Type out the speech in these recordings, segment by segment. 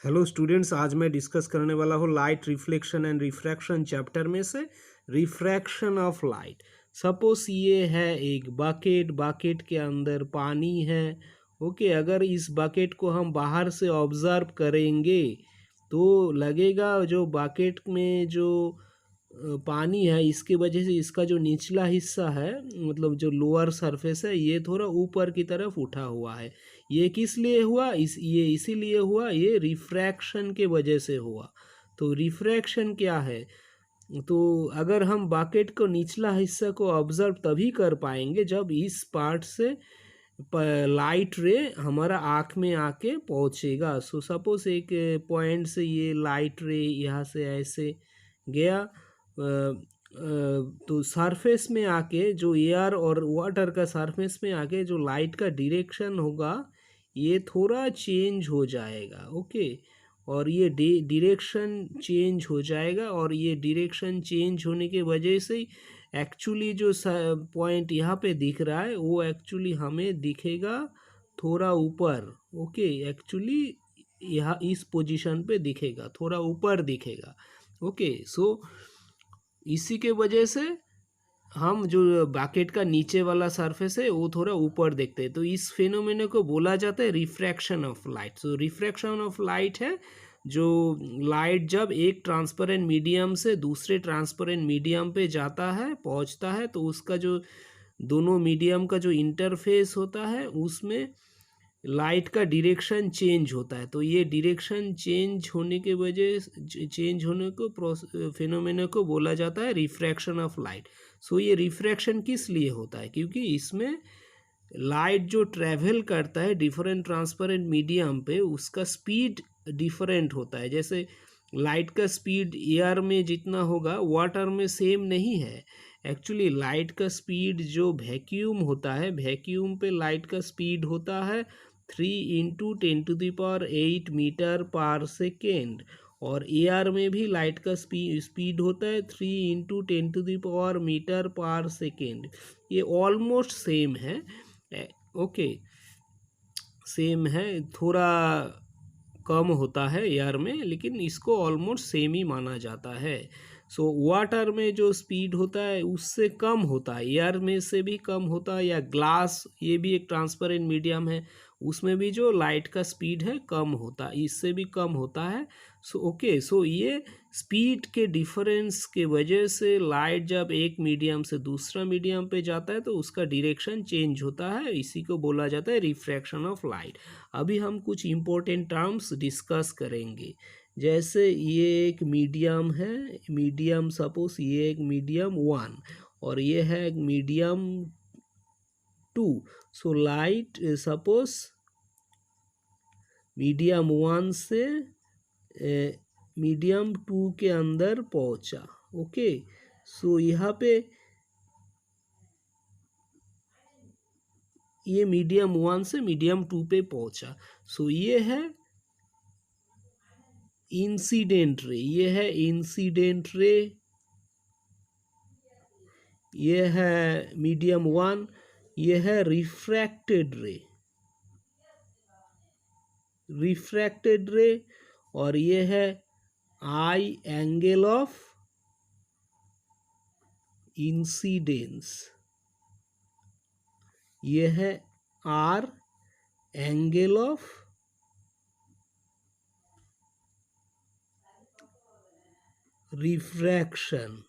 Hello students, आज मैं discuss करने वाला हूँ light reflection and refraction chapter में से रिफ्रैक्शन ऑफ लाइट। सपोज ये है एक बकेट के अंदर पानी है। ओके, अगर इस बकेट को हम बाहर से ऑब्जर्व करेंगे तो लगेगा जो बकेट में जो पानी है इसके वजह से इसका जो निचला हिस्सा है, मतलब जो लोअर सरफेस है, ये थोड़ा ऊपर की तरफ उठा हुआ है। ये किस लिए हुआ? ये इसीलिए हुआ, ये रिफ्रैक्शन के वजह से हुआ। तो रिफ्रैक्शन क्या है? तो अगर हम बकेट को निचला हिस्सा को ऑब्जर्व तभी कर पाएंगे जब इस पार्ट से लाइट रे हमारा आँख में आके पहुँचेगा। सो सपोज एक पॉइंट से ये लाइट रे यहाँ से ऐसे गया, तो सरफेस में आके जो एयर और वाटर का सरफेस में आके जो लाइट का डायरेक्शन होगा ये थोड़ा चेंज हो जाएगा। ओके, और ये डायरेक्शन चेंज हो जाएगा, और ये डायरेक्शन चेंज होने के वजह से एक्चुअली जो पॉइंट यहाँ पे दिख रहा है वो एक्चुअली हमें दिखेगा थोड़ा ऊपर। ओके, एक्चुअली यहाँ इस पोजीशन पे दिखेगा, थोड़ा ऊपर दिखेगा। ओके, सो इसी के वजह से हम जो बकेट का नीचे वाला सरफेस है वो थोड़ा ऊपर देखते हैं। तो इस फिनोमेना को बोला जाता है refraction of light. So refraction of light है जो लाइट जब एक ट्रांसपेरेंट मीडियम से दूसरे ट्रांसपेरेंट मीडियम पे जाता है, पहुंचता है, तो उसका जो दोनों मीडियम का जो इंटरफेस होता है उसमें लाइट का डायरेक्शन चेंज होता है। तो ये डायरेक्शन चेंज होने के वजह चेंज होने को फिनोमेना को बोला जाता है रिफ्रैक्शन ऑफ लाइट। सो ये रिफ्रैक्शन किस लिए होता है? क्योंकि इसमें लाइट जो ट्रैवल करता है डिफरेंट ट्रांसपेरेंट मीडियम पे उसका स्पीड डिफरेंट होता है। जैसे लाइट का स्पीड एयर में जितना होगा वाटर में सेम नहीं है। एक्चुअली लाइट का स्पीड जो वैक्यूम होता है, वैक्यूम पे लाइट का स्पीड होता है 3 × 10⁸ मीटर पर सेकेंड, और एयर में भी लाइट का स्पीड होता है 3 × 10⁻⁻ मीटर पर सेकेंड। ये ऑलमोस्ट सेम है। ओके, सेम है, थोड़ा कम होता है एयर में, लेकिन इसको ऑलमोस्ट सेम ही माना जाता है। सो वाटर में जो स्पीड होता है उससे कम होता है, एयर में से भी कम होता है, या ग्लास, ये भी एक ट्रांसपेरेंट मीडियम है, उसमें भी जो लाइट का स्पीड है कम होता है, इससे भी कम होता है। सो ओके, सो ये स्पीड के डिफरेंस के वजह से लाइट जब एक मीडियम से दूसरा मीडियम पे जाता है तो उसका डायरेक्शन चेंज होता है, इसी को बोला जाता है रिफ्रैक्शन ऑफ लाइट। अभी हम कुछ इम्पोर्टेंट टर्म्स डिस्कस करेंगे। जैसे ये एक मीडियम है, मीडियम सपोज ये एक मीडियम 1 और ये है एक medium 2। So light suppose medium 1 से मीडियम 2 के अंदर पहुंचा। ओके, सो यहाँ पे ये मीडियम 1 से मीडियम 2 पे पहुंचा। सो ये है इंसिडेंट रे, ये है इंसिडेंट रे, ये है मीडियम 1, ये है रिफ्रैक्टेड रे, रिफ्रैक्टेड रे, और ये है आई एंगल ऑफ इंसिडेंस, ये है R angle of refraction.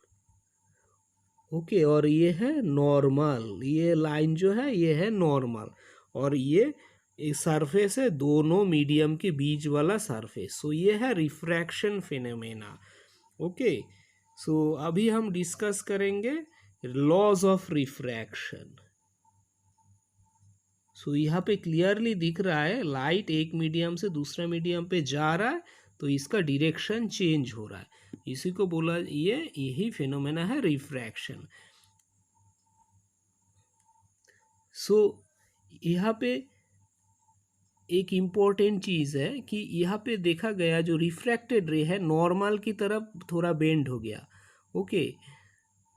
Okay, और ये है नॉर्मल, ये लाइन जो है ये है नॉर्मल, और ये सरफेस है दोनों मीडियम के बीच वाला सरफेस। सो ये है रिफ्रैक्शन फिनोमेना। ओके, सो अभी हम डिस्कस करेंगे लॉज ऑफ रिफ्रैक्शन। सो यहाँ पे क्लियरली दिख रहा है लाइट एक मीडियम से दूसरा मीडियम पे जा रहा है तो इसका डायरेक्शन चेंज हो रहा है, इसी को बोला, यही फिनोमेना है रिफ्रैक्शन। सो यहाँ पे एक इम्पोर्टेंट चीज़ है कि यहाँ पे देखा गया जो रिफ्रैक्टेड रे है नॉर्मल की तरफ थोड़ा बेंड हो गया। ओके,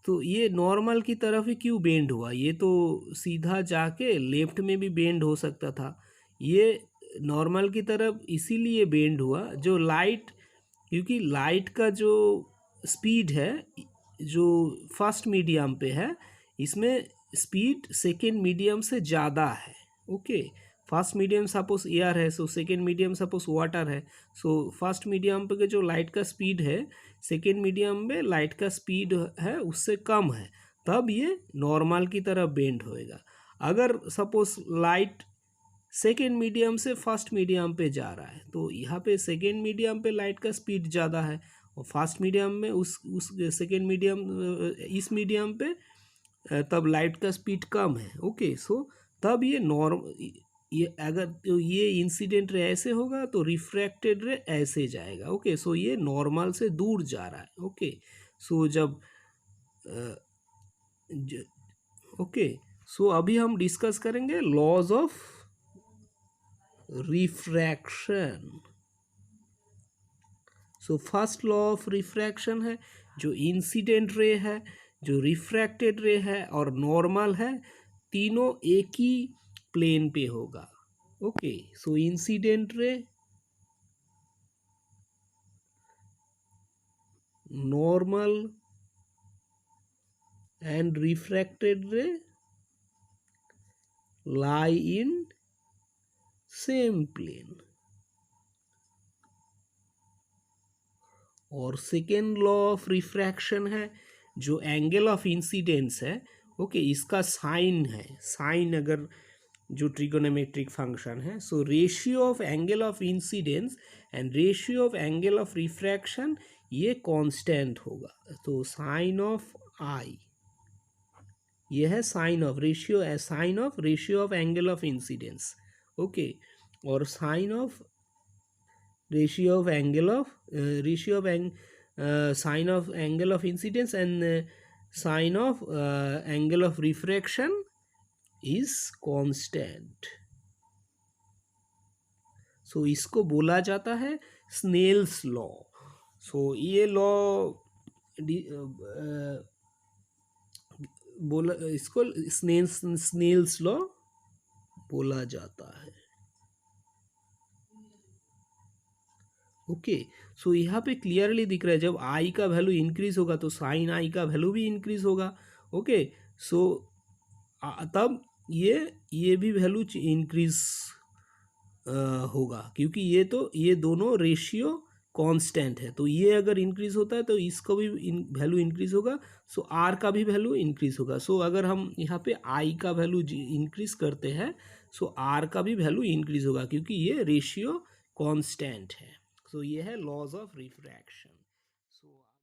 तो ये नॉर्मल की तरफ ही क्यों बेंड हुआ? ये तो सीधा जाके लेफ्ट में भी बेंड हो सकता था। ये नॉर्मल की तरफ इसीलिए बेंड हुआ जो लाइट, क्योंकि लाइट का जो स्पीड है जो फर्स्ट मीडियम पे है, इसमें स्पीड सेकेंड मीडियम से ज़्यादा है। Okay, first medium suppose air है, so second medium suppose water है। सो फर्स्ट मीडियम पे जो लाइट का स्पीड है सेकेंड मीडियम में लाइट का स्पीड है उससे कम है, तब ये नॉर्मल की तरफ बेंड होएगा। अगर सपोज लाइट सेकेंड मीडियम से फर्स्ट मीडियम पे जा रहा है तो यहाँ पे सेकेंड मीडियम पे लाइट का स्पीड ज़्यादा है और फर्स्ट मीडियम में उस सेकेंड मीडियम इस मीडियम पे तब लाइट का स्पीड कम है। ओके, सो तब ये अगर तो ये इंसिडेंट रे ऐसे होगा तो रिफ्रैक्टेड रे ऐसे जाएगा। ओके, सो ये नॉर्मल से दूर जा रहा है। ओके, सो जब ओके, सो अभी हम डिस्कस करेंगे laws of refraction. So first law of refraction है जो इंसिडेंट रे है, जो रिफ्रैक्टेड रे है और नॉर्मल है, तीनों एक ही प्लेन पे होगा। Okay, so incident ray, normal and refracted ray lie in same plane। और सेकेंड लॉ ऑफ रिफ्रैक्शन है जो एंगल ऑफ इंसिडेंस है। ओके, इसका साइन है, साइन अगर जो ट्रिगोनोमेट्रिक फंक्शन है, so ratio of angle of incidence and ratio of angle of refraction ये कांस्टेंट होगा। तो साइन ऑफ आई ये है sine of ratio of angle of incidence. Okay, और sine of ratio of angle of sine of angle of incidence and sine of angle of refraction is constant. So इसको बोला जाता है Snell's law. सो ये law बोला, इसको Snell's law बोला जाता है। ओके, सो यहाँ पे क्लियरली दिख रहा है जब आई का वैल्यू इंक्रीज होगा तो साइन आई का वैल्यू भी इंक्रीज होगा। ओके, सो तब ये भी वैल्यू इंक्रीज होगा, क्योंकि ये दोनों रेशियो कांस्टेंट है। तो ये अगर इंक्रीज होता है तो इसका भी वैल्यू इंक्रीज होगा, सो आर का भी वैल्यू इंक्रीज होगा। सो अगर हम यहाँ पे आई का वैल्यू इंक्रीज करते हैं सो आर का भी वैल्यू इंक्रीज होगा, क्योंकि ये रेशियो कांस्टेंट है। सो ये है लॉज ऑफ रिफ्रैक्शन।